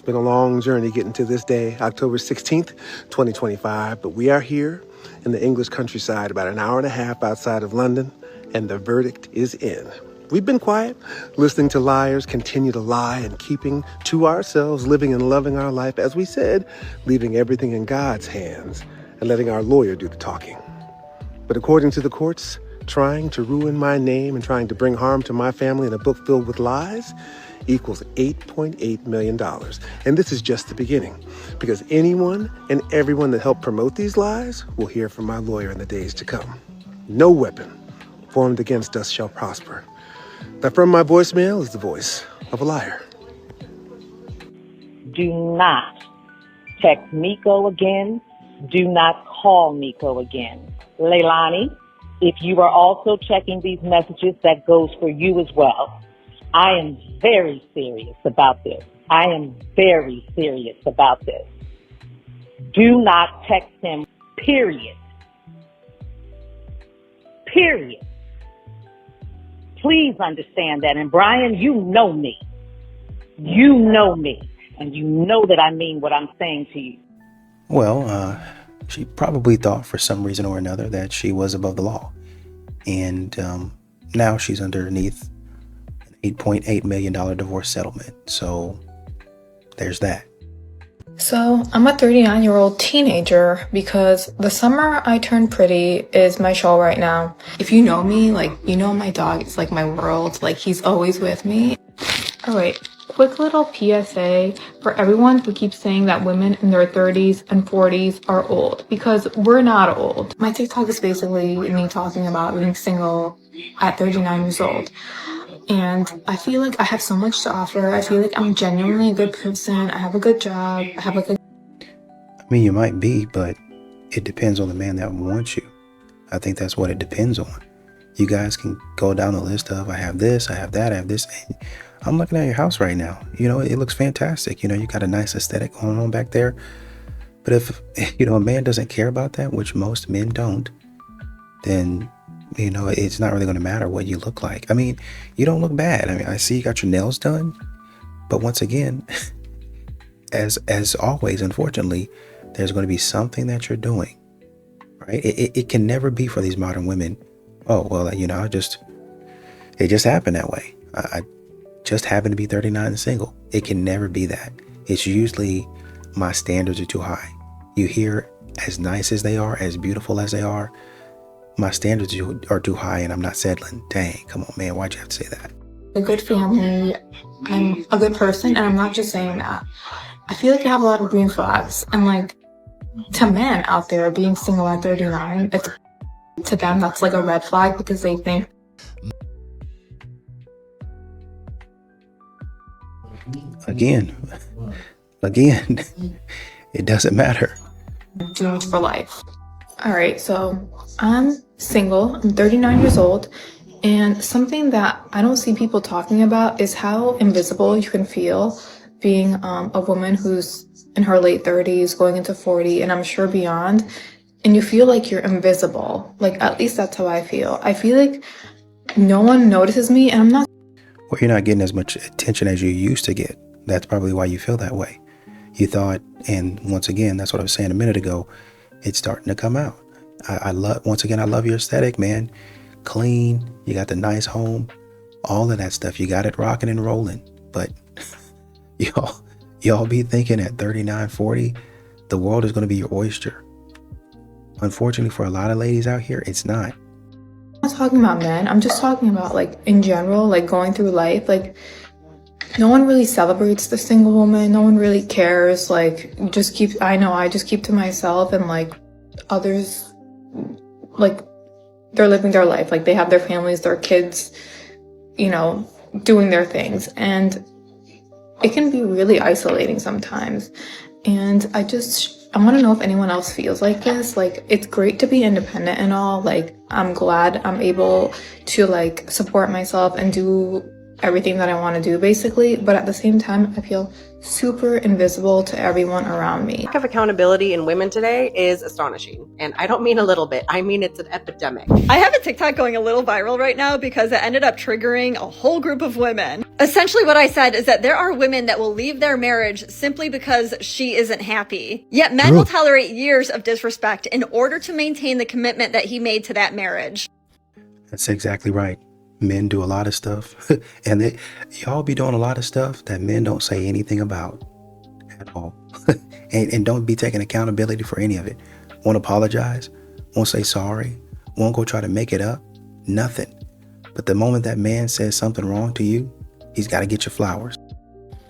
It's been a long journey getting to this day, October 16th, 2025, but we are here in the English countryside about an hour and a half outside of London, and the verdict is in. We've been quiet, listening to liars continue to lie and keeping to ourselves, living and loving our life, as we said, leaving everything in God's hands and letting our lawyer do the talking. But according to the courts, trying to ruin my name and trying to bring harm to my family in a book filled with lies equals $8.8 million. And this is just the beginning, because anyone and everyone that helped promote these lies will hear from my lawyer in the days to come. No weapon formed against us shall prosper. That from my voicemail is the voice of a liar. Do not text Miko again. Do not call Miko again. Leilani, if you are also checking these messages, that goes for you as well. I am very serious about this. I am very serious about this. Do not text him, period. Period. Please understand that. And Brian, you know me. You know me. And you know that I mean what I'm saying to you. Well, she probably thought for some reason or another that she was above the law. And now she's underneath an $8.8 million divorce settlement. So there's that. So I'm a 39-year-old teenager because The Summer I Turned Pretty is my show right now. If you know me, like, you know my dog is like my world. Like, he's always with me. All right, quick little PSA for everyone who keeps saying that women in their 30s and 40s are old, because we're not old. My TikTok is basically me talking about being single at 39 years old. And I feel like I have so much to offer. I feel like I'm genuinely a good person. I have a good job. I have like a... I mean, you might be, but it depends on the man that wants you. I think that's what it depends on. You guys can go down the list of, I have this, I have that, I have this. And I'm looking at your house right now. You know, it looks fantastic. You know, you got a nice aesthetic going on back there. But if, you know, a man doesn't care about that, which most men don't, then, you know, it's not really going to matter what you look like. I mean, you don't look bad. I mean, I see you got your nails done. But once again, as always, unfortunately, there's going to be something that you're doing, right? It can never be for these modern women. Oh, well, you know, it just happened that way. I just happen to be 39 and single. It can never be that. It's usually my standards are too high. You hear, as nice as they are, as beautiful as they are, my standards are too high and I'm not settling. Dang, come on, man. Why'd you have to say that? A good family. I'm a good person, and I'm not just saying that. I feel like I have a lot of green flags, and like, to men out there, being single at 39, it's, to them that's like a red flag, because they think again, it doesn't matter. doomed for life. All right, so I'm single, I'm 39 years old, and something that I don't see people talking about is how invisible you can feel being a woman who's in her late 30s, going into 40, and I'm sure beyond, and you feel like you're invisible. Like, at least that's how I feel. I feel like no one notices me, and I'm not... Well, you're not getting as much attention as you used to get. That's probably why you feel that way. You thought, and once again, that's what I was saying a minute ago, it's starting to come out. I love your aesthetic, man. Clean, you got the nice home, all of that stuff. You got it rocking and rolling. But y'all be thinking at 39, 40, the world is going to be your oyster. Unfortunately, for a lot of ladies out here, it's not. I'm not talking about men. I'm just talking about, like, in general, like, going through life. Like, no one really celebrates the single woman. No one really cares. Like, I just keep to myself, and like others, like, they're living their life. Like, they have their families, their kids, you know, doing their things. And it can be really isolating sometimes. And I want to know if anyone else feels like this. Like, it's great to be independent and all. Like, I'm glad I'm able to, like, support myself and do everything that I want to do basically, but at the same time, I feel super invisible to everyone around me. Lack of accountability in women today is astonishing. And I don't mean a little bit, I mean it's an epidemic. I have a TikTok going a little viral right now because it ended up triggering a whole group of women. Essentially what I said is that there are women that will leave their marriage simply because she isn't happy. Yet men will tolerate years of disrespect in order to maintain the commitment that he made to that marriage. That's exactly right. Men do a lot of stuff and y'all be doing a lot of stuff that men don't say anything about at all. and don't be taking accountability for any of it. Won't apologize, won't say sorry, won't go try to make it up, nothing. But the moment that man says something wrong to you, he's got to get your flowers.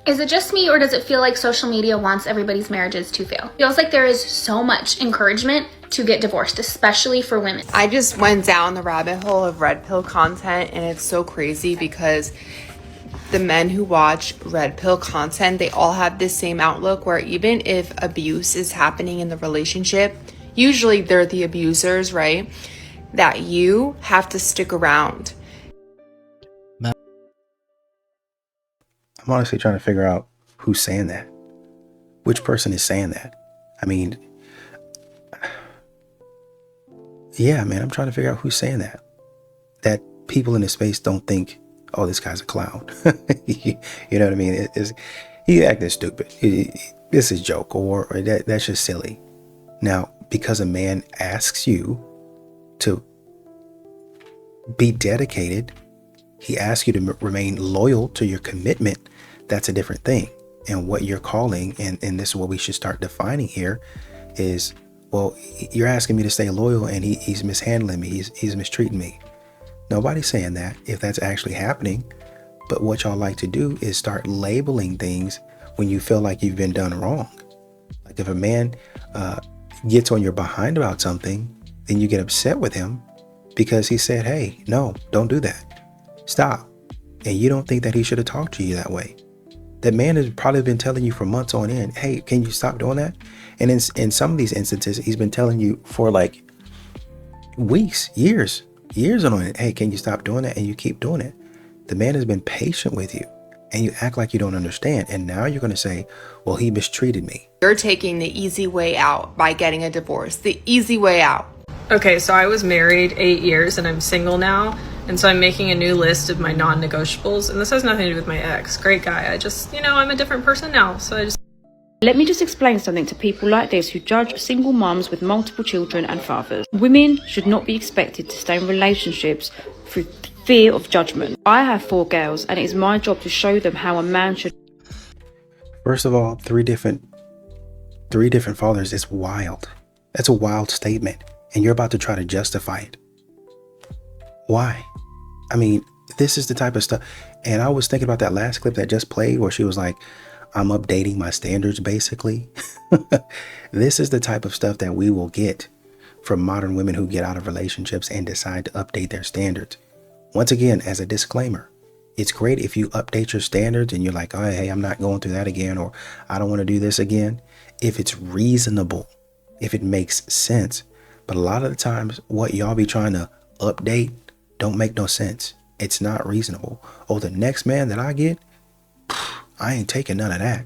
Is it just me, or does it feel like social media wants everybody's marriages to fail? Feels like there is so much encouragement to get divorced, especially for women. I just went down the rabbit hole of red pill content, and it's so crazy because the men who watch red pill content, they all have this same outlook where even if abuse is happening in the relationship, usually they're the abusers, right? That you have to stick around. I'm honestly trying to figure out who's saying that. Which person is saying that? I mean, yeah, man, I'm trying to figure out who's saying that. That people in this space don't think, oh, this guy's a clown. You know what I mean? He acting stupid. This is a joke, or that's just silly. Now, because a man asks you to be dedicated, he asks you to remain loyal to your commitment. That's a different thing. And what you're calling, and this is what we should start defining here, is, well, you're asking me to stay loyal and he's mishandling me. He's mistreating me. Nobody's saying that if that's actually happening. But what y'all like to do is start labeling things when you feel like you've been done wrong. Like if a man gets on your behind about something, then you get upset with him because he said, hey, no, don't do that. Stop. And you don't think that he should have talked to you that way. That man has probably been telling you for months on end, hey, can you stop doing that? And in some of these instances, he's been telling you for like weeks, years on it, hey, can you stop doing that? And you keep doing it. The man has been patient with you and you act like you don't understand. And now you're going to say, well, he mistreated me. You're taking the easy way out by getting a divorce, the easy way out. Okay, so I was married 8 years and I'm single now. And so I'm making a new list of my non-negotiables. And this has nothing to do with my ex. Great guy. I just, I'm a different person now. So I just... Let me just explain something to people like this who judge single mums with multiple children and fathers. Women should not be expected to stay in relationships through fear of judgment. I have 4 girls and it is my job to show them how a man should... First of all, three different fathers is wild. That's a wild statement. And you're about to try to justify it. Why? I mean, this is the type of stuff. And I was thinking about that last clip that just played where she was like, I'm updating my standards, basically. This is the type of stuff that we will get from modern women who get out of relationships and decide to update their standards. Once again, as a disclaimer, it's great if you update your standards and you're like, oh, hey, I'm not going through that again, or I don't want to do this again. If it's reasonable, if it makes sense. But a lot of the times what y'all be trying to update don't make no sense. It's not reasonable. Oh, the next man that I get, I ain't taking none of that.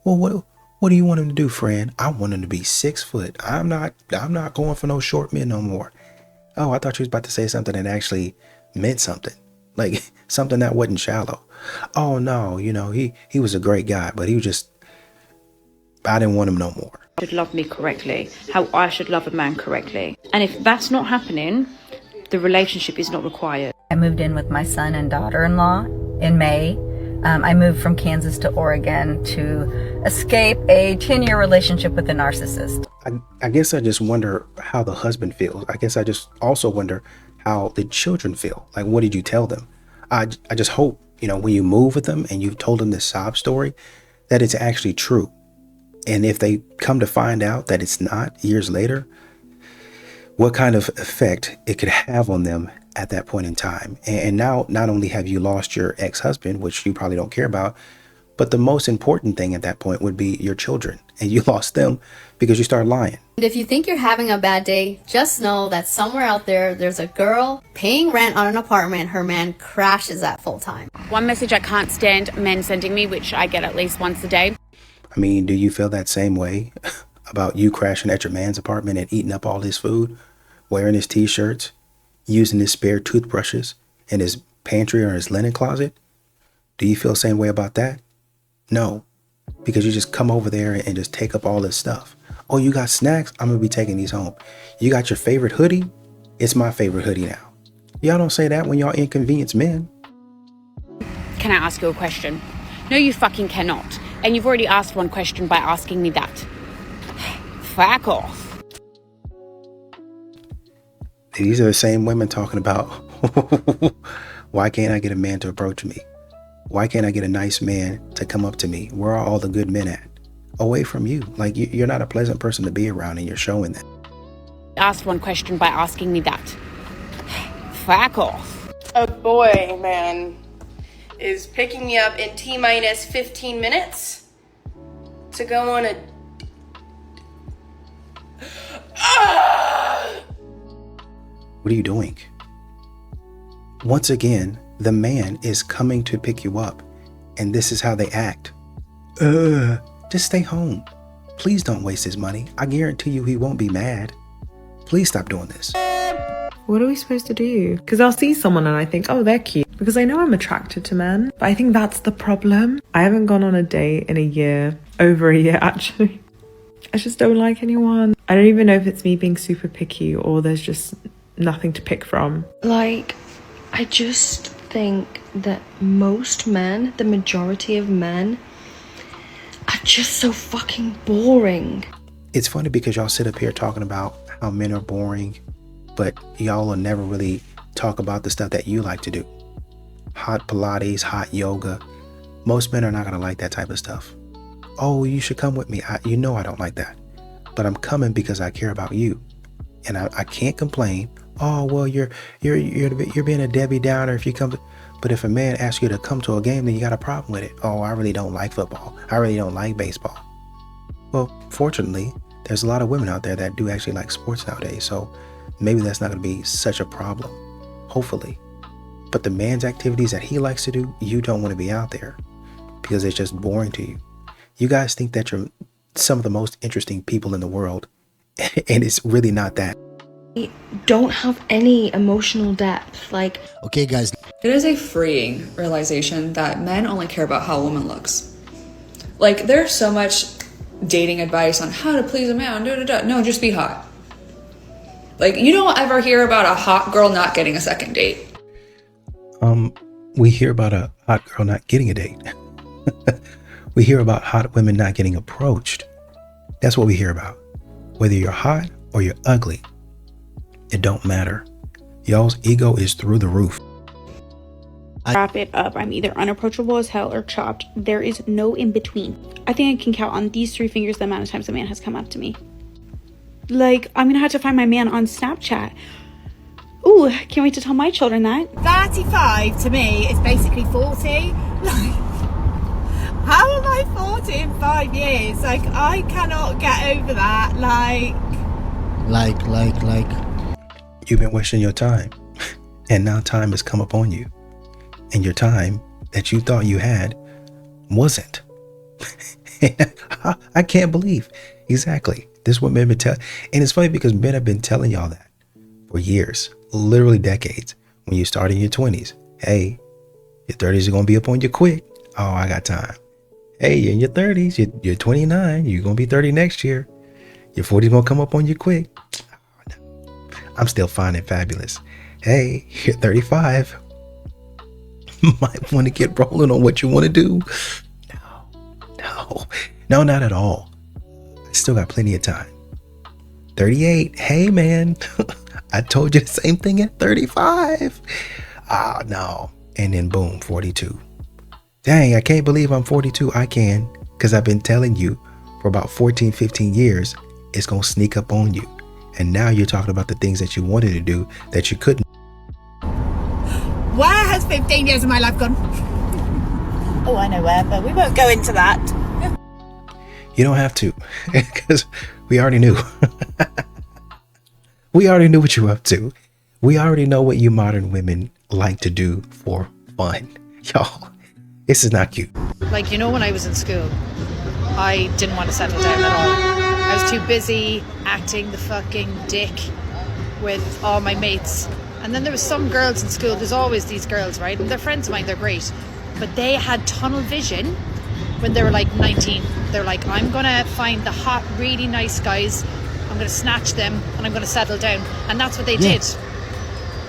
Well, what do you want him to do, friend? I want him to be 6 foot. I'm not going for no short men no more. Oh, I thought you was about to say something that actually meant something. Like something that wasn't shallow. Oh no, he was a great guy, but he was just, I didn't want him no more. should love me correctly, how I should love a man correctly. And if that's not happening, the relationship is not required. I moved in with my son and daughter-in-law in May. I moved from Kansas to Oregon to escape a 10-year relationship with a narcissist. I guess I just wonder how the husband feels. I guess I just also wonder how the children feel. Like, what did you tell them? I just hope, when you move with them and you've told them this sob story, that it's actually true. And if they come to find out that it's not years later, what kind of effect it could have on them at that point in time. And now not only have you lost your ex-husband, which you probably don't care about, But the most important thing at that point would be your children, and you lost them because you started lying. And if you think you're having a bad day, just know that somewhere out there, there's a girl paying rent on an apartment her man crashes at full time. One message I can't stand men sending me, which I get at least once a day. I mean, do you feel that same way about you crashing at your man's apartment and eating up all his food, wearing his t-shirts, using his spare toothbrushes in his pantry or his linen closet? Do you feel the same way about that? No, because you just come over there and just take up all this stuff. Oh, you got snacks? I'm going to be taking these home. You got your favorite hoodie? It's my favorite hoodie now. Y'all don't say that when y'all inconvenience men. Can I ask you a question? No, you fucking cannot. And you've already asked one question by asking me that. Fuck off. These are the same women talking about, why can't I get a man to approach me? Why can't I get a nice man to come up to me? Where are all the good men at? Away from you. Like, you're not a pleasant person to be around, and you're showing that. Asked one question by asking me that. Fuck off. A boy, man, is picking me up in T-minus 15 minutes to go on a... What are you doing? Once again, the man is coming to pick you up, and this is how they act. Just stay home. Please don't waste his money. I guarantee you he won't be mad. Please stop doing this. What are we supposed to do? Because I'll see someone and I think, oh, they're cute. Because I know I'm attracted to men. But I think that's the problem. I haven't gone on a date in a year. Over a year, actually. I just don't like anyone. I don't even know if it's me being super picky or there's just nothing to pick from. Like, I just think that most men, the majority of men, are just so fucking boring. It's funny because y'all sit up here talking about how men are boring, but y'all will never really talk about the stuff that you like to do. Hot Pilates, hot yoga. Most men are not going to like that type of stuff. Oh, you should come with me. You know I don't like that. But I'm coming because I care about you. And I can't complain. Oh, well, you're being a Debbie Downer if you come to... But if a man asks you to come to a game, then you got a problem with it. Oh, I really don't like football. I really don't like baseball. Well, fortunately, there's a lot of women out there that do actually like sports nowadays. So maybe that's not going to be such a problem. Hopefully. But the man's activities that he likes to do, you don't want to be out there because it's just boring to you. You guys think that you're some of the most interesting people in the world, and it's really not that. Don't have any emotional depth. Like, okay, guys. It is a freeing realization that men only care about how a woman looks. Like, there's so much dating advice on how to please a man. No, just be hot. Like, you don't ever hear about a hot girl not getting a second date. We hear about a hot girl not getting a date. We hear about hot women not getting approached. That's what we hear about. Whether you're hot or you're ugly, it don't matter. Y'all's ego is through the roof. Wrap it up. I'm either unapproachable as hell or chopped. There is no in between. I think I can count on these 3 fingers the amount of times a man has come up to me. Like, I'm gonna have to find my man on Snapchat. Ooh, can't wait to tell my children that. 35 to me is basically 40. Like, how am I 40 in 5 years? Like, I cannot get over that. Like. You've been wasting your time, and now time has come upon you, and your time that you thought you had wasn't. I can't believe. Exactly. This is what men have been telling. And it's funny because men have been telling y'all that for years, literally decades. When you start in your 20s, hey, your 30s are going to be up on you quick. Oh, I got time. Hey, you're in your 30s, you're 29, you're going to be 30 next year. Your 40s going to come up on you quick. Oh, no. I'm still fine and fabulous. Hey, you're 35. Might want to get rolling on what you want to do. No, not at all. I still got plenty of time. 38. Hey, man. I told you the same thing at 35. No. And then boom, 42. Dang, I can't believe I'm 42. I can, because I've been telling you for about 14, 15 years, it's going to sneak up on you. And now you're talking about the things that you wanted to do that you couldn't. Where has 15 years of my life gone? Oh, I know where, but we won't go into that. You don't have to, because we already knew. We already knew what you're up to. We already know what you modern women like to do for fun. Y'all, this is not cute. Like, you know, when I was in school, I didn't want to settle down at all. I was too busy acting the fucking dick with all my mates. And then there was some girls in school, there's always these girls, right? And they're friends of mine, they're great. But they had tunnel vision when they were like 19. They're like, I'm gonna find the hot, really nice guys, I'm gonna snatch them, and I'm gonna settle down. And that's what they did.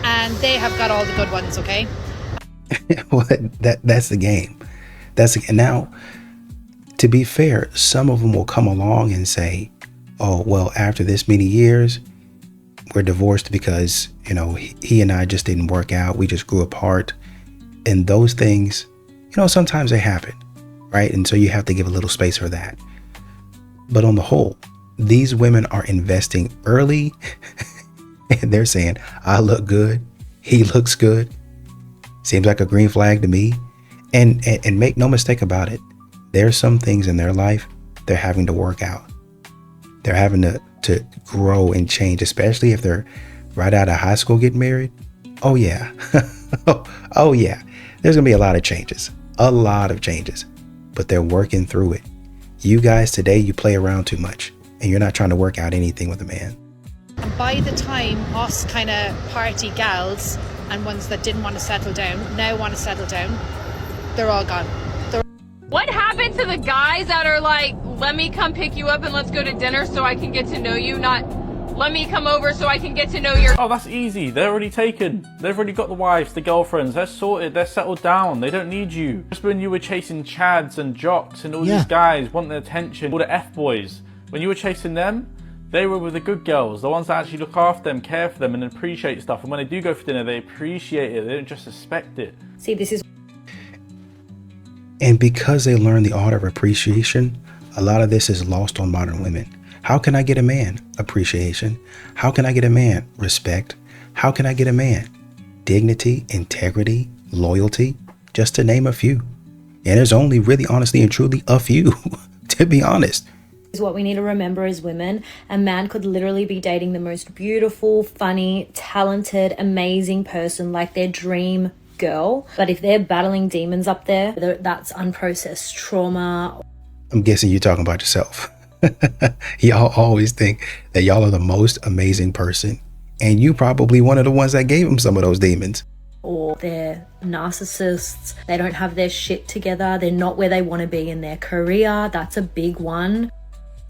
And they have got all the good ones, okay? Well, that's the game. Now, to be fair, some of them will come along and say, oh, well, after this many years, we're divorced because, you know, he and I just didn't work out. We just grew apart. And those things, you know, sometimes they happen, right? And so you have to give a little space for that. But on the whole, these women are investing early and they're saying, I look good. He looks good. Seems like a green flag to me. And make no mistake about it. There's some things in their life they're having to work out. They're having to grow and change, especially if they're right out of high school getting married. Oh yeah. Oh yeah. There's gonna be a lot of changes. But they're working through it. You guys today, you play around too much and you're not trying to work out anything with a man. And by the time us kind of party gals and ones that didn't want to settle down now want to settle down, they're all gone. What happened to the guys that are like, let me come pick you up and let's go to dinner so I can get to know you, not let me come over so I can get to know your... Oh, that's easy. They're already taken. They've already got the wives, the girlfriends. They're sorted. They're settled down. They don't need you. Just when you were chasing chads and jocks and all these guys wanting attention, all the F-boys, when you were chasing them, they were with the good girls, the ones that actually look after them, care for them and appreciate stuff. And when they do go for dinner, they appreciate it. They don't just suspect it. See, this is... And because they learn the art of appreciation, a lot of this is lost on modern women. How can I get a man? Appreciation. How can I get a man? Respect. How can I get a man? Dignity, integrity, loyalty, just to name a few. And there's only really, honestly and truly a few, to be honest. Is what we need to remember as women. A man could literally be dating the most beautiful, funny, talented, amazing person, like their dream girl. But if they're battling demons up there, that's unprocessed trauma. I'm guessing you're talking about yourself. Y'all always think that y'all are the most amazing person. And you probably one of the ones that gave them some of those demons. Or they're narcissists. They don't have their shit together. They're not where they want to be in their career. That's a big one.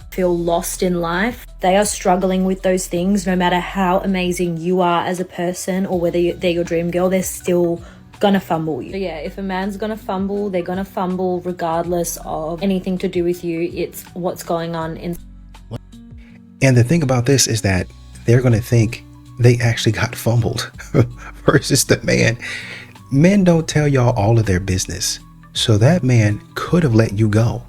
Feel lost in life. They are struggling with those things no matter how amazing you are as a person or whether they're your dream girl, they're still gonna fumble you. So yeah, if a man's gonna fumble, they're gonna fumble regardless of anything to do with you. It's what's going on in. And the thing about this is that they're gonna think they actually got fumbled versus the man. Men don't tell y'all all of their business. So that man could have let you go.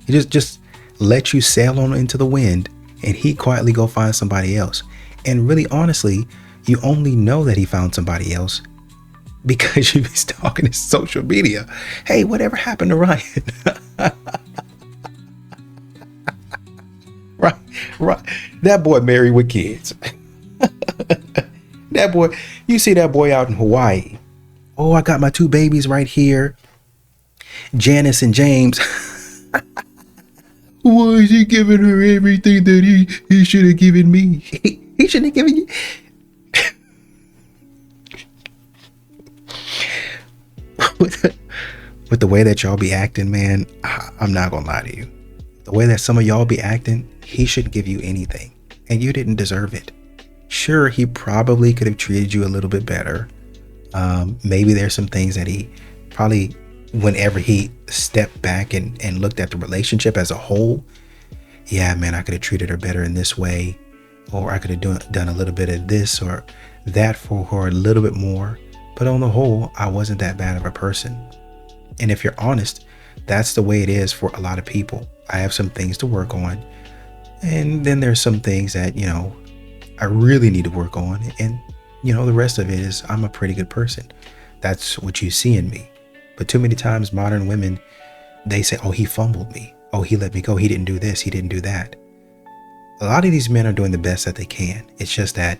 He just let you sail on into the wind and he quietly go find somebody else. And really, honestly, you only know that he found somebody else because you've been stalking his social media. Hey, whatever happened to Ryan? Right. That boy married with kids. That boy, you see that boy out in Hawaii. Oh, I got my 2 babies right here. Janice and James. Why is he giving her everything that he should have given me? He should have given you. With the way that y'all be acting, man, I'm not gonna lie to you. The way that some of y'all be acting, he shouldn't give you anything. And you didn't deserve it. Sure, he probably could have treated you a little bit better. Maybe there's some things that he probably, whenever he stepped back and looked at the relationship as a whole, yeah, man, I could have treated her better in this way. Or I could have done a little bit of this or that for her a little bit more. But on the whole, I wasn't that bad of a person. And if you're honest, that's the way it is for a lot of people. I have some things to work on. And then there's some things that, you know, I really need to work on. And, you know, the rest of it is I'm a pretty good person. That's what you see in me. But too many times modern women, they say, oh, he fumbled me. Oh, he let me go. He didn't do this. He didn't do that. A lot of these men are doing the best that they can. It's just that,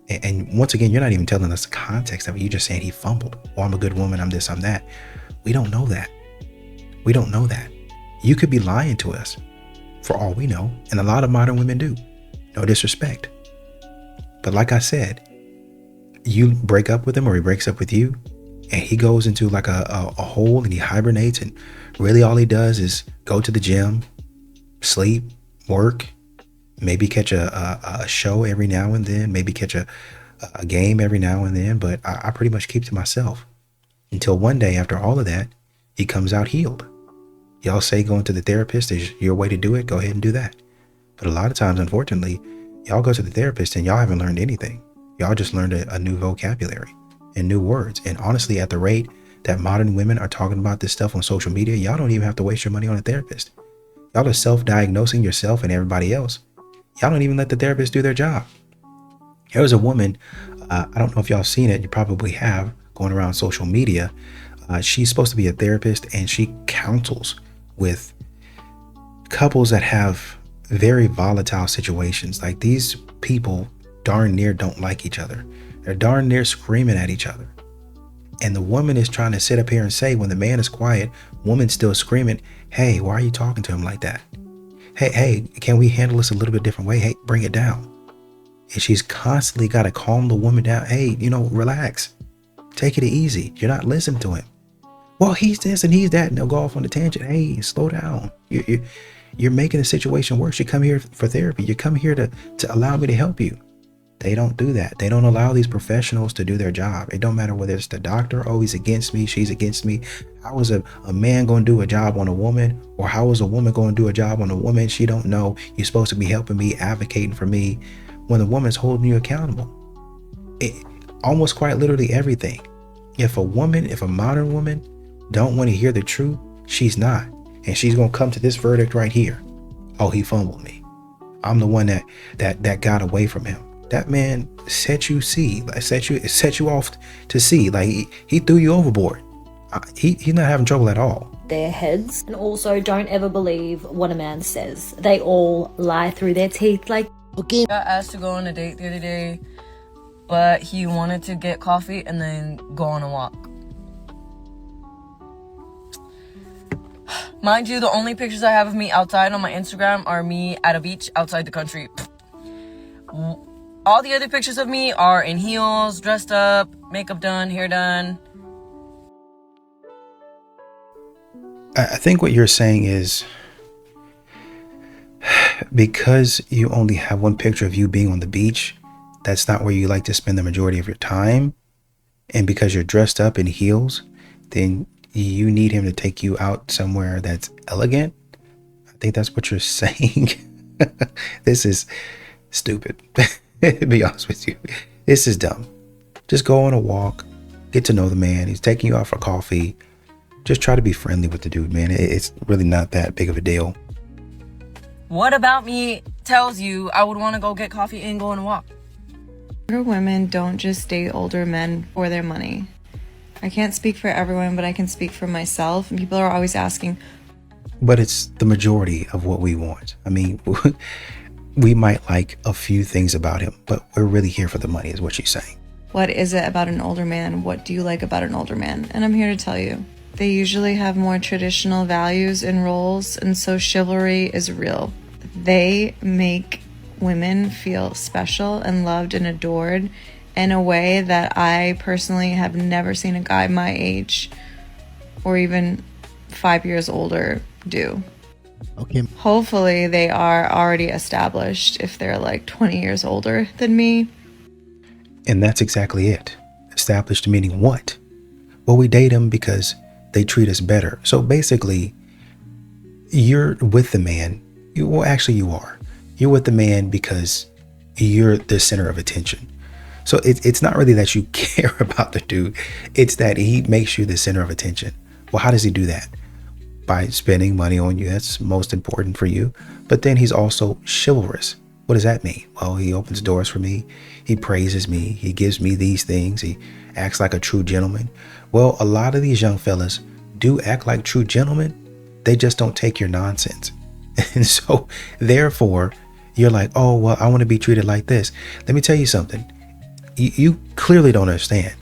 and once again, you're not even telling us the context of it. You're just saying he fumbled. Oh, I'm a good woman. I'm this, I'm that. We don't know that. We don't know that. You could be lying to us for all we know. And a lot of modern women do. No disrespect. But like I said, you break up with him or he breaks up with you and he goes into like a hole and he hibernates, and really all he does is go to the gym, sleep, work, maybe catch a show every now and then, maybe catch a game every now and then. But I pretty much keep to myself until one day after all of that, he comes out healed. Y'all say going to the therapist is your way to do it. Go ahead and do that. But a lot of times, unfortunately, y'all go to the therapist and y'all haven't learned anything. Y'all just learned a new vocabulary and new words. And honestly, at the rate that modern women are talking about this stuff on social media, y'all don't even have to waste your money on a therapist. Y'all are self-diagnosing yourself and everybody else. Y'all don't even let the therapist do their job. There was a woman, I don't know if y'all seen it, you probably have, going around social media. She's supposed to be a therapist and she counsels with couples that have very volatile situations. Like, these people darn near don't like each other. They're darn near screaming at each other. And the woman is trying to sit up here and say, when the man is quiet, woman's still screaming, hey, why are you talking to him like that? Hey, can we handle this a little bit different way? Hey, bring it down. And she's constantly got to calm the woman down. Hey, relax. Take it easy. You're not listening to him. Well, he's this and he's that. And they'll go off on a tangent. Hey, slow down. You're making the situation worse. You come here for therapy. You come here to allow me to help you. They don't do that. They don't allow these professionals to do their job. It don't matter whether it's the doctor, oh, he's against me, she's against me. How is a man going to do a job on a woman? Or how is a woman going to do a job on a woman? She don't know. You're supposed to be helping me, advocating for me, when the woman's holding you accountable. Almost quite literally everything. If a modern woman don't want to hear the truth, she's not. And she's going to come to this verdict right here. Oh, he fumbled me. I'm the one that got away from him. That man set you off to sea. Like he threw you overboard. He's not having trouble at all. Their heads, and also don't ever believe what a man says. They all lie through their teeth. Like, okay, I got asked to go on a date the other day, but he wanted to get coffee and then go on a walk. Mind you, the only pictures I have of me outside on my Instagram are me at a beach outside the country. All the other pictures of me are in heels, dressed up, makeup done, hair done. I think what you're saying is, because you only have one picture of you being on the beach, that's not where you like to spend the majority of your time. And because you're dressed up in heels, then you need him to take you out somewhere that's elegant. I think that's what you're saying. This is stupid. To be honest with you, this is dumb. Just go on a walk, get to know the man. He's taking you out for coffee. Just try to be friendly with the dude, man. It's really not that big of a deal. What about me tells you I would want to go get coffee and go on a walk? Older women don't just date older men for their money. I can't speak for everyone, but I can speak for myself. And people are always asking. But it's the majority of what we want. I mean, we might like a few things about him, but we're really here for the money, is what she's saying. What is it about an older man? What do you like about an older man? And I'm here to tell you. They usually have more traditional values and roles, and so chivalry is real. They make women feel special and loved and adored in a way that I personally have never seen a guy my age or even 5 years older do. Okay. Hopefully they are already established if they're like 20 years older than me. And that's exactly it. Established meaning what? Well, we date them because they treat us better. So basically, you're with the man. You are. You're with the man because you're the center of attention. So it's not really that you care about the dude. It's that he makes you the center of attention. Well, how does he do that? By spending money on you. That's most important for you. But then he's also chivalrous. What does that mean? Well, he opens doors for me. He praises me. He gives me these things. He acts like a true gentleman. Well, a lot of these young fellas do act like true gentlemen. They just don't take your nonsense. And so therefore you're like, oh, well, I want to be treated like this. Let me tell you something. You clearly don't understand.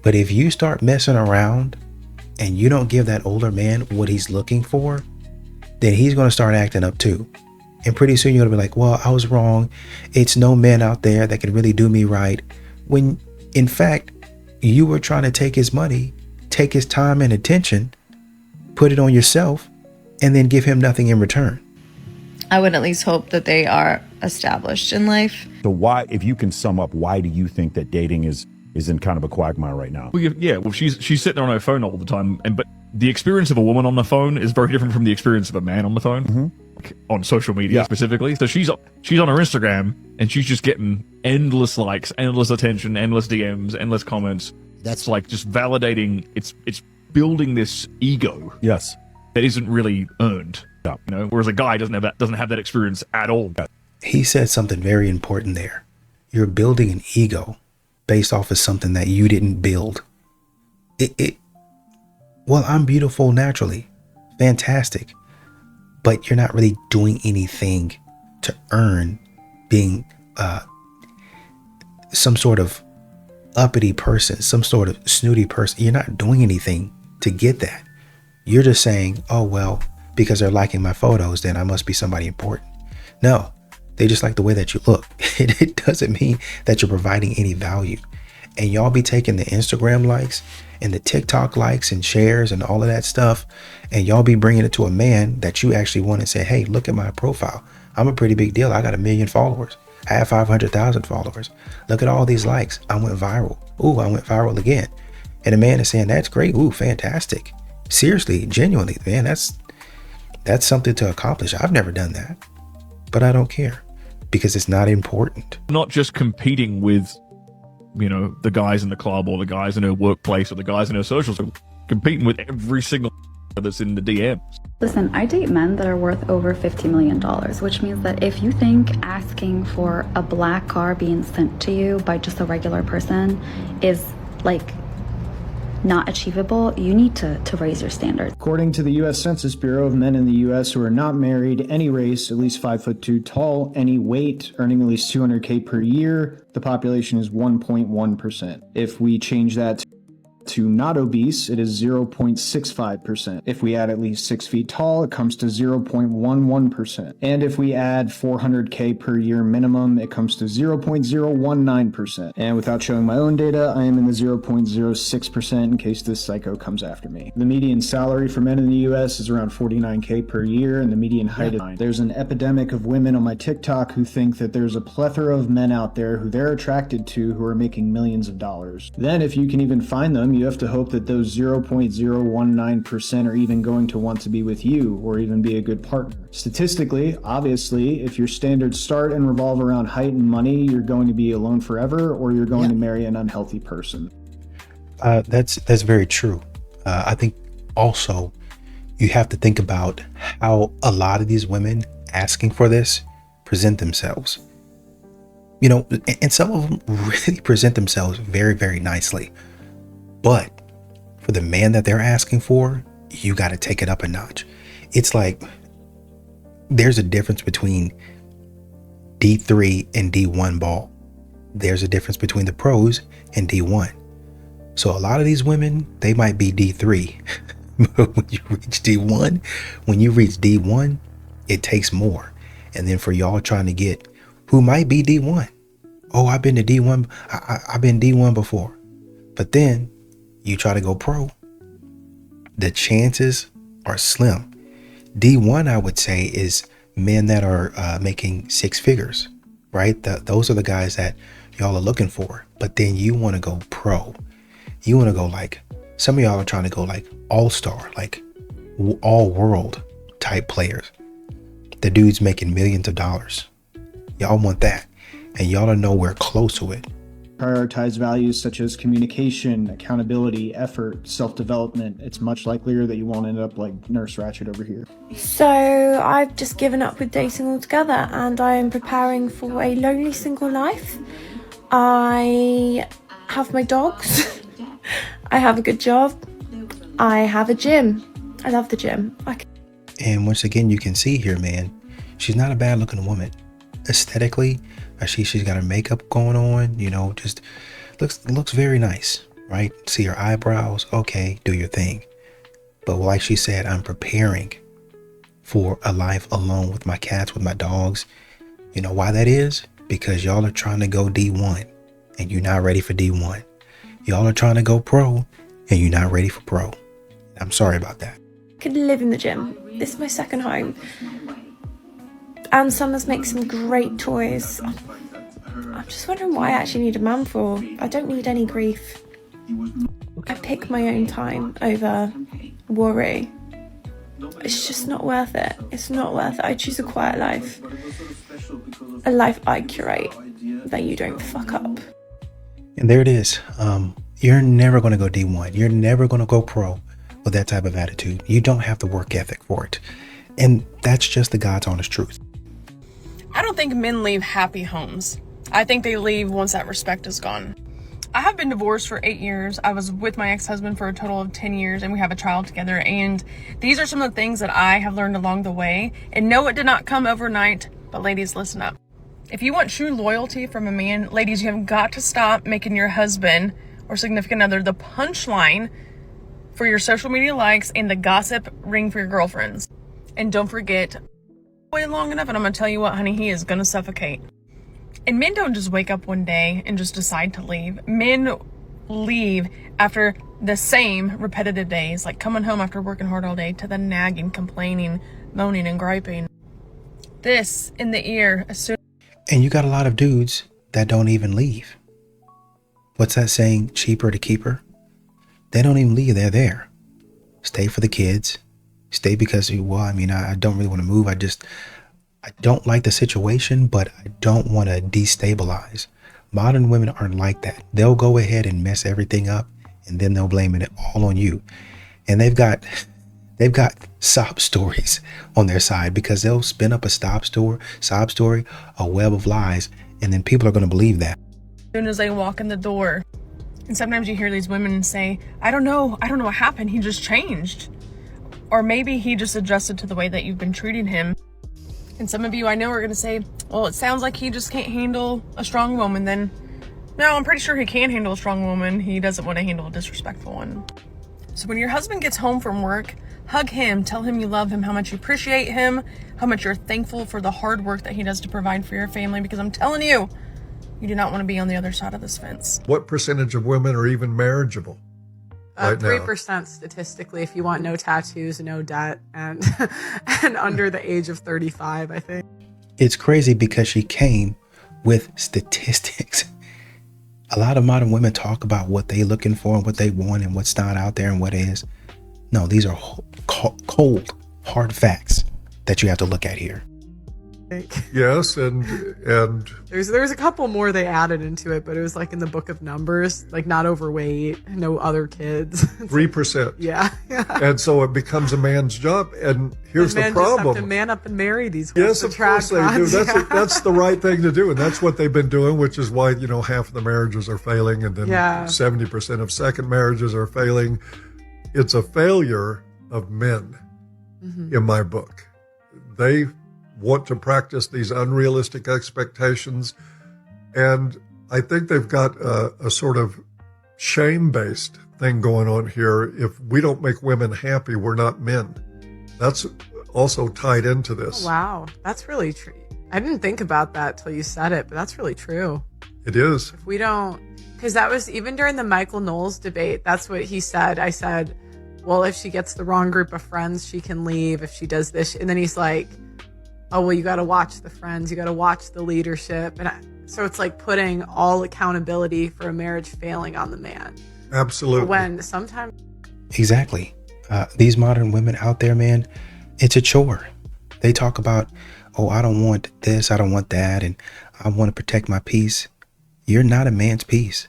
But if you start messing around and you don't give that older man what he's looking for, then he's going to start acting up too. And pretty soon you're going to be like, well, I was wrong. It's no man out there that can really do me right. When in fact, you were trying to take his money, take his time and attention, put it on yourself, and then give him nothing in return. I would at least hope that they are established in life. So why, if you can sum up, why do you think that dating is in kind of a quagmire right now? Well, she's sitting there on her phone all the time, but the experience of a woman on the phone is very different from the experience of a man on the phone, on social media specifically. So she's on her Instagram and she's just getting endless likes, endless attention, endless DMs, endless comments. That's like just validating. It's building this ego. Yes, that isn't really earned. You know, whereas a guy doesn't have that experience at all. He said something very important there. You're building an ego based off of something that you didn't build. Well, I'm beautiful naturally. Fantastic. But you're not really doing anything to earn being some sort of uppity person, some sort of snooty person. You're not doing anything to get that. You're just saying, oh, well, because they're liking my photos, then I must be somebody important. No, they just like the way that you look. It doesn't mean that you're providing any value. And y'all be taking the Instagram likes and the TikTok likes and shares and all of that stuff, and y'all be bringing it to a man that you actually want and say, hey, look at my profile. I'm a pretty big deal. I got 1 million followers. I have 500,000 followers. Look at all these likes. I went viral. Ooh, I went viral again. And the man is saying, that's great. Ooh, fantastic. Seriously, genuinely, man, that's something to accomplish. I've never done that, but I don't care because it's not important. Not just competing with, you know, the guys in the club or the guys in her workplace or the guys in her socials, competing with every single that's in the DMs. Listen, I date men that are worth over $50 million, which means that if you think asking for a black car being sent to you by just a regular person is like not achievable, you need to raise your standards. According to the U.S. Census Bureau, of men in the U.S. who are not married, any race, at least 5'2" tall, any weight, earning at least $200K per year, the population is 1.1%. If we change that to not obese, it is 0.65%. If we add at least 6 feet tall, it comes to 0.11%. And if we add 400K per year minimum, it comes to 0.019%. And without showing my own data, I am in the 0.06% in case this psycho comes after me. The median salary for men in the US is around 49K per year, and the median height is 9. There's an epidemic of women on my TikTok who think that there's a plethora of men out there who they're attracted to who are making millions of dollars. Then if you can even find them, you have to hope that those 0.019% are even going to want to be with you or even be a good partner. Statistically, obviously, if your standards start and revolve around height and money, you're going to be alone forever or you're going to marry an unhealthy person. That's very true. I think also you have to think about how a lot of these women asking for this present themselves. You know, and some of them really present themselves very, very nicely. But for the man that they're asking for, you got to take it up a notch. It's like there's a difference between D3 and D1 ball. There's a difference between the pros and D1. So a lot of these women, they might be D3. But when you reach D1, it takes more. And then for y'all trying to get who might be D1. Oh, I've been to D1. I've been D1 before. But then you try to go pro, the chances are slim. D1, I would say, is men that are making 6 figures, right? Those are the guys that y'all are looking for. But then you want to go pro. You want to go like, some of y'all are trying to go like all-star, like all-world type players. The dude's making millions of dollars. Y'all want that. And y'all are nowhere close to it. Prioritize values such as communication, accountability, effort, self-development. It's much likelier that you won't end up like Nurse Ratched over here. So I've just given up with dating altogether and I am preparing for a lonely single life. I have my dogs. I have a good job. I have a gym. I love the gym. And once again, you can see here, man, she's not a bad looking woman. Aesthetically, she's got her makeup going on, you know, just looks very nice, right? See her eyebrows, okay, do your thing. But like she said, I'm preparing for a life alone with my cats, with my dogs. You know why that is? Because y'all are trying to go D1 and you're not ready for D1. Y'all are trying to go pro and you're not ready for pro. I'm sorry about that. I could live in the gym. This is my second home. And Summers makes some great toys. I'm just wondering what I actually need a man for. I don't need any grief. I pick my own time over worry. It's just not worth it. It's not worth it. I choose a quiet life. A life I curate that you don't fuck up. And there it is. You're never going to go D1. You're never going to go pro with that type of attitude. You don't have the work ethic for it. And that's just the God's honest truth. I don't think men leave happy homes. I think they leave once that respect is gone. I have been divorced for 8 years. I was with my ex-husband for a total of 10 years and we have a child together. And these are some of the things that I have learned along the way. And no, it did not come overnight, but ladies, listen up. If you want true loyalty from a man, ladies, you have got to stop making your husband or significant other the punchline for your social media likes and the gossip ring for your girlfriends. And don't forget, wait long enough and I'm gonna tell you what, honey, he is gonna suffocate. And men don't just wake up one day and just decide to leave. Men leave after the same repetitive days, like coming home after working hard all day to the nagging, complaining, moaning, and griping. This in the ear as soon. And you got a lot of dudes that don't even leave. What's that saying? Cheaper to keep her? They don't even leave. They're there. Stay for the kids. Stay because, well, I mean, I don't really want to move. I don't like the situation, but I don't want to destabilize. Modern women aren't like that. They'll go ahead and mess everything up and then they'll blame it all on you. And they've got sob stories on their side because they'll spin up a sob story, a web of lies, and then people are going to believe that. As soon as they walk in the door. And sometimes you hear these women say, I don't know what happened. He just changed. Or maybe he just adjusted to the way that you've been treating him. And some of you I know are going to say, well, it sounds like he just can't handle a strong woman. Then, no, I'm pretty sure he can handle a strong woman. He doesn't want to handle a disrespectful one. So when your husband gets home from work, hug him, tell him you love him, how much you appreciate him, how much you're thankful for the hard work that he does to provide for your family. Because I'm telling you, you do not want to be on the other side of this fence. What percentage of women are even marriageable? Right 3% statistically, if you want no tattoos, no debt, and and under the age of 35, I think. It's crazy because she came with statistics. A lot of modern women talk about what they're looking for and what they want and what's not out there and what is. No, these are cold, hard facts that you have to look at here. Yes, and there's a couple more they added into it, but it was like in the book of Numbers, like not overweight, no other kids. 3%. Yeah. And so it becomes a man's job. And here's the problem: just have to man up and marry these. Yes, of course they do. That's the right thing to do, and that's what they've been doing, which is why half of the marriages are failing, and then 70% of second marriages are failing. It's a failure of men, in my book. They want to practice these unrealistic expectations. And I think they've got a sort of shame-based thing going on here. If we don't make women happy, we're not men. That's also tied into this. Oh, wow. That's really true. I didn't think about that till you said it, but that's really true. It is. If we don't, because that was even during the Michael Knowles debate, that's what he said. I said, well, if she gets the wrong group of friends, she can leave. If she does this, and then he's like, oh, well, you got to watch the friends, you got to watch the leadership. And so it's like putting all accountability for a marriage failing on the man. Absolutely. When sometimes. Exactly. These modern women out there, man, it's a chore. They talk about, oh, I don't want this, I don't want that, and I want to protect my peace. You're not a man's piece.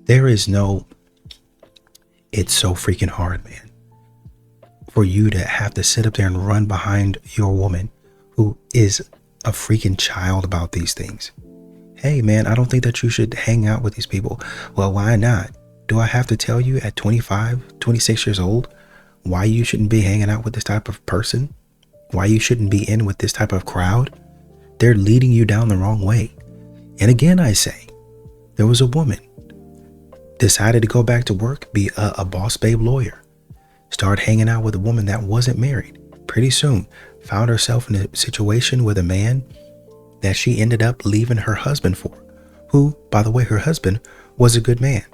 There is no, it's so freaking hard, man, for you to have to sit up there and run behind your woman who is a freaking child about these things. Hey, man, I don't think that you should hang out with these people. Well, why not? Do I have to tell you at 25, 26 years old why you shouldn't be hanging out with this type of person? Why you shouldn't be in with this type of crowd? They're leading you down the wrong way. And again, I say, there was a woman decided to go back to work, be a boss babe lawyer, start hanging out with a woman that wasn't married. Pretty soon found herself in a situation with a man that she ended up leaving her husband for, who, by the way, her husband was a good man.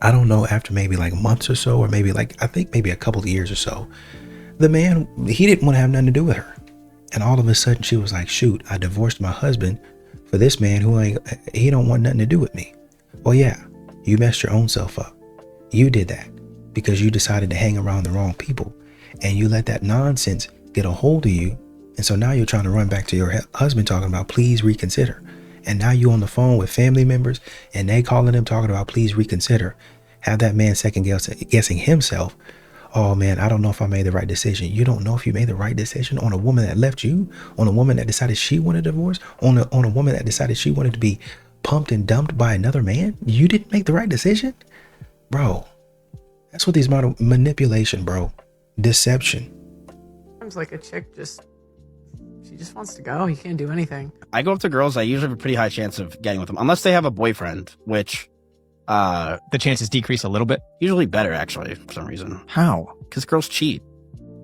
I don't know, after maybe like months or so, or maybe like, I think maybe a couple of years or so, the man, he didn't want to have nothing to do with her. And all of a sudden she was like, shoot, I divorced my husband for this man who he don't want nothing to do with me. Well, yeah, you messed your own self up. You did that because you decided to hang around the wrong people, and you let that nonsense get a hold of you. And so now you're trying to run back to your husband talking about, please reconsider. And now you on the phone with family members and they calling him talking about, please reconsider. Have that man second guessing himself. Oh man, I don't know if I made the right decision. You don't know if you made the right decision on a woman that left you, on a woman that decided she wanted a divorce, on a woman that decided she wanted to be pumped and dumped by another man. You didn't make the right decision, bro. That's what these modern manipulation, bro. Deception. Sounds like a chick she just wants to go. You can't do anything. I go up to girls, I usually have a pretty high chance of getting with them, unless they have a boyfriend, which the chances decrease a little bit. Usually better, actually, for some reason. How? Because girls cheat.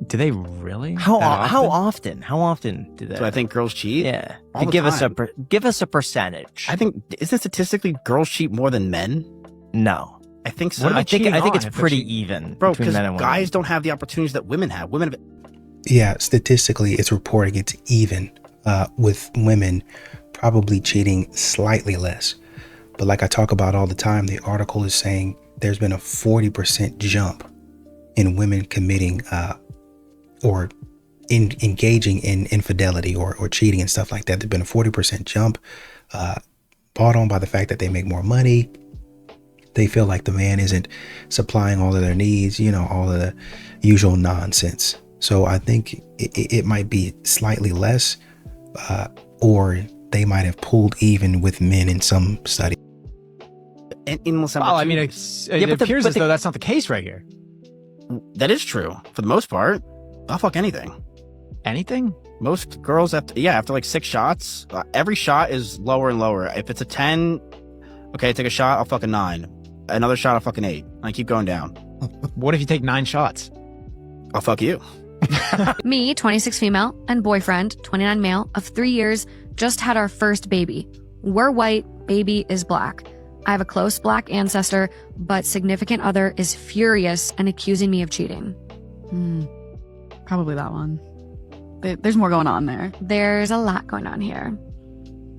Do they really? How often? How often do they? Do I think girls cheat? Yeah. All the give time. give us a percentage. I think, isn't it statistically girls cheat more than men? No. I think so. I think it's pretty even. Bro, between because men and women. guys don't have the opportunities that women have. Women have. Yeah, statistically, it's reporting it's even, with women probably cheating slightly less. But like I talk about all the time, the article is saying there's been a 40% jump in women committing or engaging in infidelity or cheating and stuff like that. There's been a 40% jump, brought on by the fact that they make more money. They feel like the man isn't supplying all of their needs, all of the usual nonsense. So I think it might be slightly less, or they might have pulled even with men in some study. It appears as though that's not the case right here. That is true for the most part. I'll fuck anything. Anything? Most girls after like 6 shots, every shot is lower and lower. If it's a 10, okay, take a shot, I'll fuck a 9. Another shot, I'll fuck an 8. I keep going down. What if you take 9 shots? I'll fuck you. Me, 26 female, and boyfriend, 29 male, of 3 years, just had our first baby. We're white, baby is black. I have a close black ancestor, but significant other is furious and accusing me of cheating. Probably that one. There's more going on there. There's a lot going on here.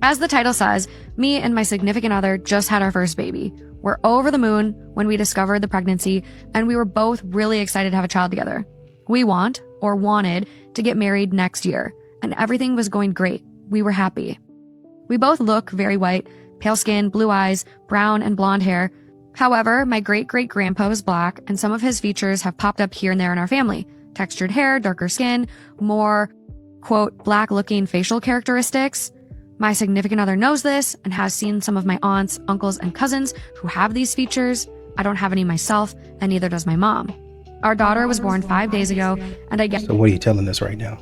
As the title says, me and my significant other just had our first baby. We're over the moon when we discovered the pregnancy, and we were both really excited to have a child together. We wanted to get married next year, and everything was going great. We were happy. We both look very white, pale skin, blue eyes, brown and blonde hair. However, my great-great-grandpa is black, and some of his features have popped up here and there in our family. Textured hair, darker skin, more, quote, black-looking facial characteristics. My significant other knows this and has seen some of my aunts, uncles, and cousins who have these features. I don't have any myself, and neither does my mom. Our daughter was born 5 days ago, and I guess... So what are you telling us right now?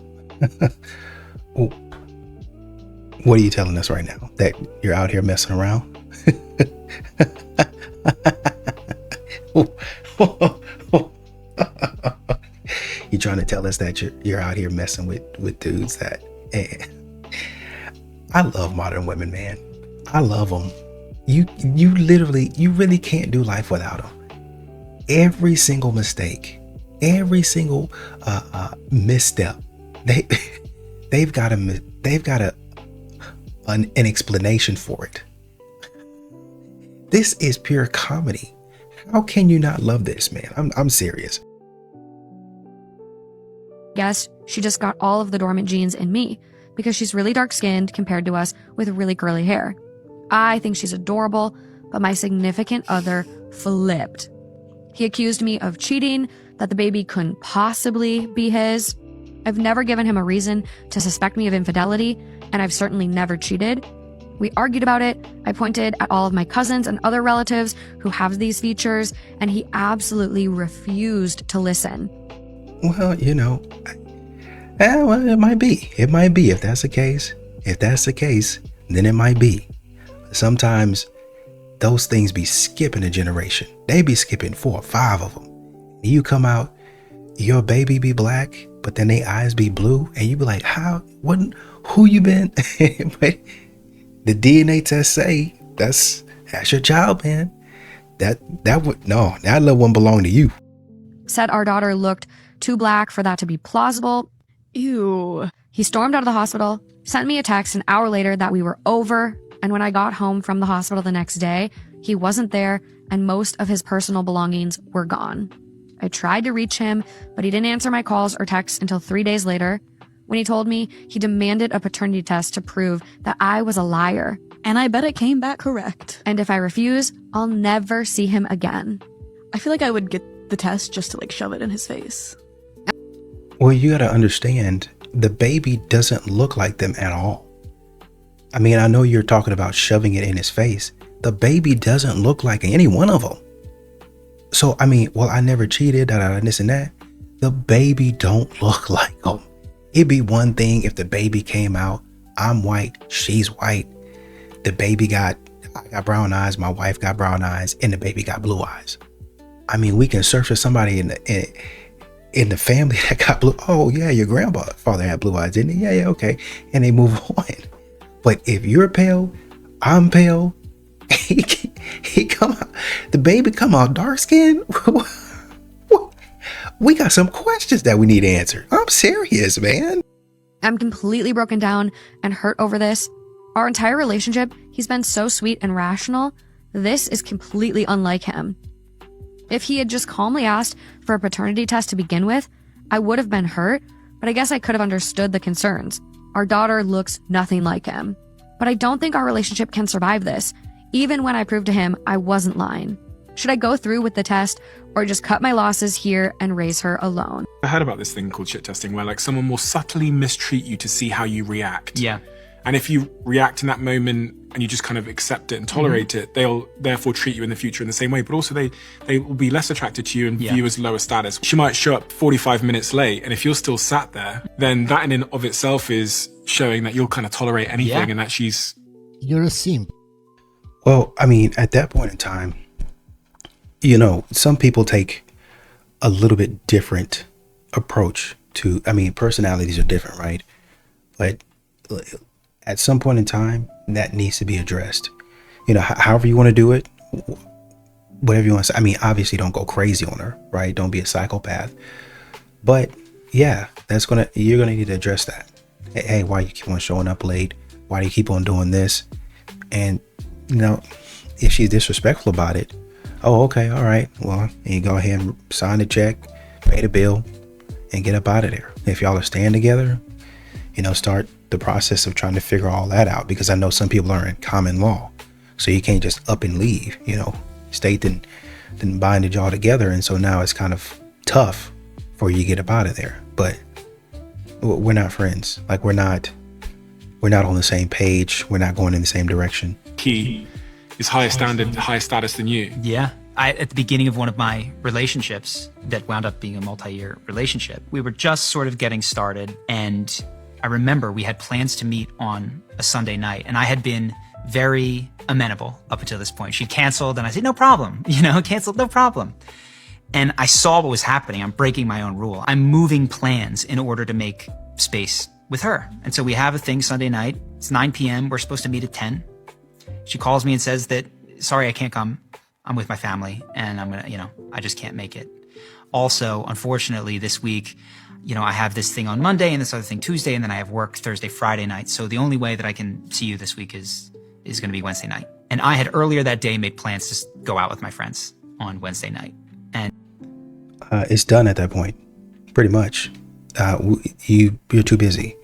What are you telling us right now? That you're out here messing around? You trying to tell us that you're out here messing with dudes that... I love modern women, man. I love them. You really can't do life without them. Every single mistake, every single misstep, they've got an explanation for it. This is pure comedy. How can you not love this, man? I'm serious. Guess she just got all of the dormant genes in me. because she's really dark skinned compared to us with really curly hair. I think she's adorable, but my significant other flipped. He accused me of cheating, that the baby couldn't possibly be his. I've never given him a reason to suspect me of infidelity, and I've certainly never cheated. We argued about it. I pointed at all of my cousins and other relatives who have these features, and he absolutely refused to listen. Well, you know, well, it might be. It might be. If that's the case, then it might be. Sometimes those things be skipping a generation. They be skipping 4 or 5 of them. You come out, your baby be black, but then their eyes be blue, and you be like, who you been? But the DNA test say that's your child, man. That little one belong to you. Said our daughter looked too black for that to be plausible. Ew. He stormed out of the hospital, sent me a text an hour later that we were over, and when I got home from the hospital the next day, he wasn't there and most of his personal belongings were gone. I tried to reach him, but he didn't answer my calls or texts until 3 days later, when he told me he demanded a paternity test to prove that I was a liar. And I bet it came back correct. And if I refuse, I'll never see him again. I feel like I would get the test just to shove it in his face. Well, you got to understand, the baby doesn't look like them at all. I mean, I know you're talking about shoving it in his face. The baby doesn't look like any one of them. So, I mean, well, I never cheated, this and that. The baby don't look like them. It'd be one thing if the baby came out, I'm white, she's white. I got brown eyes, my wife got brown eyes, and the baby got blue eyes. I mean, we can search for somebody in the family that got blue. Oh yeah, your grandfather had blue eyes, didn't he? Yeah, okay. And they move on. But if you're pale, I'm pale, he come out, the baby come out dark skinned. We got some questions that we need answered. I'm serious, man. I'm completely broken down and hurt over this. Our entire relationship, he's been so sweet and rational. This is completely unlike him. If he had just calmly asked for a paternity test to begin with, I would have been hurt, but I guess I could have understood the concerns. Our daughter looks nothing like him. But I don't think our relationship can survive this, even when I proved to him I wasn't lying. Should I go through with the test or just cut my losses here and raise her alone? I heard about this thing called shit testing where someone will subtly mistreat you to see how you react. Yeah. And if you react in that moment and you just kind of accept it and tolerate it, they'll therefore treat you in the future in the same way. But also they will be less attracted to you and view you as lower status. She might show up 45 minutes late, and if you're still sat there, then that in and of itself is showing that you'll kind of tolerate anything and that she's... You're a simp. Well, I mean, at that point in time, you know, some people take a little bit different approach to, I mean, personalities are different, right? But at some point in time, that needs to be addressed. You know, however you want to do it, whatever you want to say. I mean, obviously don't go crazy on her, right? Don't be a psychopath. But yeah, you're going to need to address that. Hey, why you keep on showing up late? Why do you keep on doing this? And, you know, if she's disrespectful about it, oh, okay, all right. Well, you go ahead and sign the check, pay the bill, and get up out of there. If y'all are staying together, you know, start the process of trying to figure all that out, because I know some people are in common law. So you can't just up and leave, you know. State then binded y'all together, and so now it's kind of tough for you to get up out of there. But we're not friends. Like we're not on the same page. We're not going in the same direction. He is higher standard, higher status than you. Yeah. At the beginning of one of my relationships that wound up being a multi-year relationship, we were just sort of getting started. And I remember we had plans to meet on a Sunday night, and I had been very amenable up until this point. She'd canceled, and I said, no problem, canceled, no problem. And I saw what was happening. I'm breaking my own rule. I'm moving plans in order to make space with her. And so we have a thing Sunday night. It's 9 p.m. We're supposed to meet at 10. She calls me and says that, sorry, I can't come. I'm with my family, and I'm gonna, I just can't make it. Also, unfortunately, this week, I have this thing on Monday and this other thing Tuesday, and then I have work Thursday, Friday night. So the only way that I can see you this week is going to be Wednesday night. And I had earlier that day made plans to go out with my friends on Wednesday night. And it's done at that point, pretty much. You're too busy.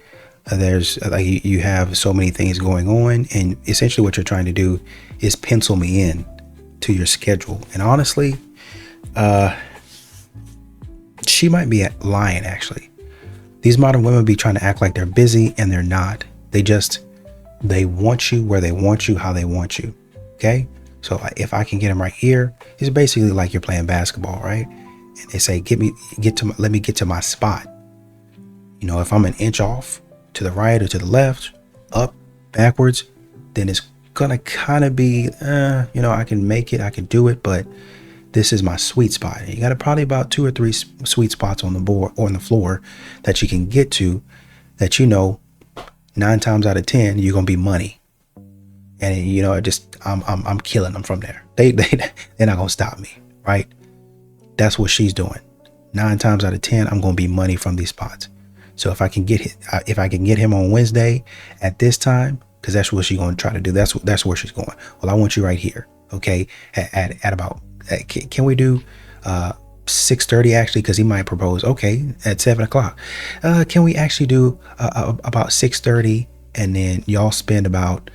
There's like you have so many things going on, and essentially what you're trying to do is pencil me in to your schedule. And honestly, she might be lying. Actually, these modern women be trying to act like they're busy, and they're not. They want you where they want you, how they want you. Okay, so if I can get them right here, it's basically like you're playing basketball, right? And they say, let me get to my spot. You know, if I'm an inch off to the right or to the left, up, backwards, then it's gonna kind of be, you know, I can make it, I can do it, but this is my sweet spot. You got probably about 2 or 3 sweet spots on the board or on the floor that you can get to, that, you know, 9 times out of 10 you're gonna be money. And you know, I'm killing them from there. They're not gonna stop me, right? That's what she's doing. 9 times out of 10 I'm gonna be money from these spots. So if I can get him on Wednesday at this time, because that's what she's going to try to do. That's where she's going. Well, I want you right here, okay? At about, can we do 6:30 actually? Because he might propose, okay, at 7 o'clock. Can we actually do about 6:30, and then y'all spend about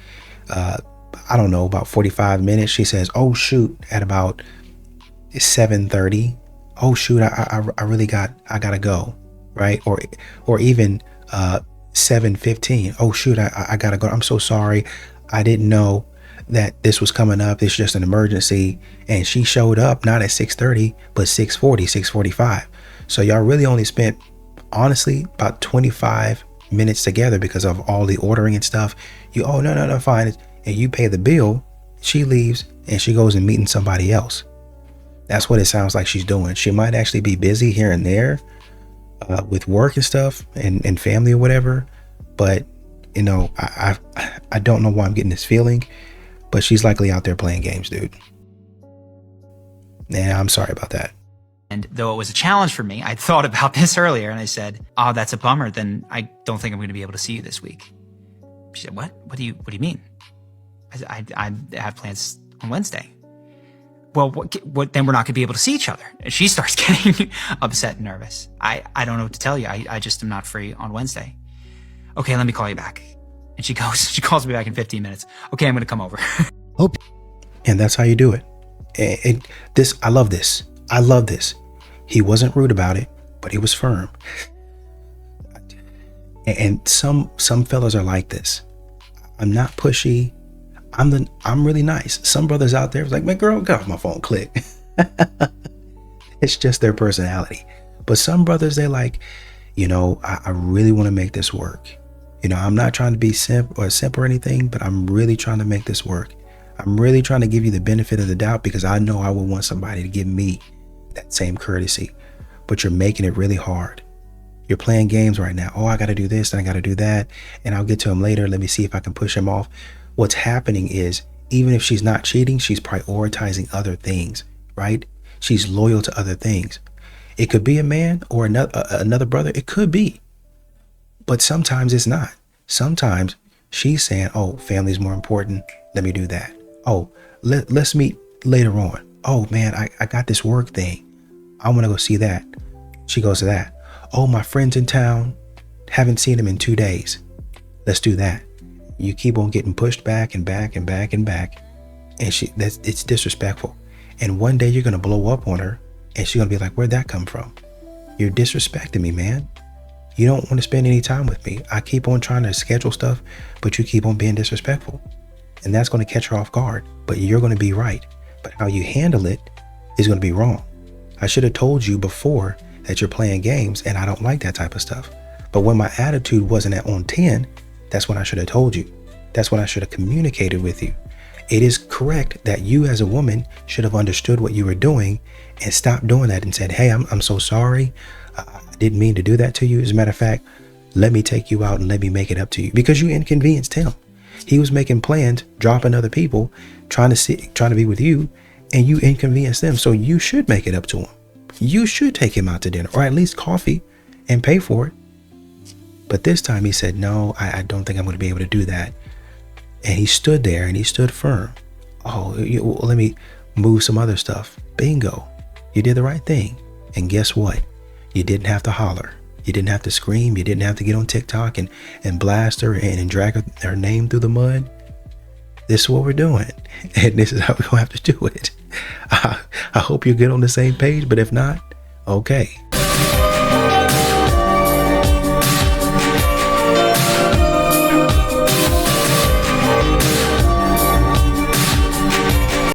I don't know, about 45 minutes. She says, oh shoot, at about 7:30. Oh shoot, I gotta go. Right? Or even 7:15. Oh shoot, I gotta go. I'm so sorry. I didn't know that this was coming up. It's just an emergency. And she showed up not at 6:30, but 6:40, 6:45. So y'all really only spent, honestly, about 25 minutes together because of all the ordering and stuff. No, fine. And you pay the bill. She leaves and she goes and meeting somebody else. That's what it sounds like she's doing. She might actually be busy here and there, with work and stuff and family or whatever, but you know, I don't know why I'm getting this feeling, but she's likely out there playing games, dude. Yeah, I'm sorry about that. And though it was a challenge for me, I thought about this earlier and I said, oh, that's a bummer. Then I don't think I'm going to be able to see you this week. She said, what do you mean? I have plans on Wednesday. Well, what then we're not gonna be able to see each other. And she starts getting upset and nervous. I don't know what to tell you. I just am not free on Wednesday. Okay, let me call you back. And she calls me back in 15 minutes. Okay, I'm gonna come over. And that's how you do it. And I love this. I love this. He wasn't rude about it, but he was firm. And some fellas are like this. I'm not pushy. I'm really nice. Some brothers out there is like, man, girl, get off my phone, click. It's just their personality. But some brothers, they like, you know, I really want to make this work. You know, I'm not trying to be simp or anything, but I'm really trying to make this work. I'm really trying to give you the benefit of the doubt because I know I would want somebody to give me that same courtesy. But you're making it really hard. You're playing games right now. Oh, I got to do this and I got to do that. And I'll get to him later. Let me see if I can push him off. What's happening is, even if she's not cheating, she's prioritizing other things, right? She's loyal to other things. It could be a man or another brother. It could be. But sometimes it's not. Sometimes she's saying, oh, family's more important. Let me do that. Oh, let's meet later on. Oh, man, I got this work thing. I want to go see that. She goes to that. Oh, my friend's in town. Haven't seen him in 2 days. Let's do that. You keep on getting pushed back and back and back and back. And it's disrespectful. And one day you're going to blow up on her and she's going to be like, where'd that come from? You're disrespecting me, man. You don't want to spend any time with me. I keep on trying to schedule stuff, but you keep on being disrespectful. And that's going to catch her off guard. But you're going to be right. But how you handle it is going to be wrong. I should have told you before that you're playing games and I don't like that type of stuff. But when my attitude wasn't on 10, that's when I should have told you. That's when I should have communicated with you. It is correct that you as a woman should have understood what you were doing and stopped doing that and said, hey, I'm so sorry. I didn't mean to do that to you. As a matter of fact, let me take you out and let me make it up to you, because you inconvenienced him. He was making plans, dropping other people, trying to be with you, and you inconvenienced them. So you should make it up to him. You should take him out to dinner or at least coffee and pay for it. But this time he said, no, I don't think I'm going to be able to do that. And he stood there and he stood firm. Oh, let me move some other stuff. Bingo. You did the right thing. And guess what? You didn't have to holler. You didn't have to scream. You didn't have to get on TikTok and blast her and drag her name through the mud. This is what we're doing, and this is how we're gonna have to do it. I hope you get on the same page, but if not, okay.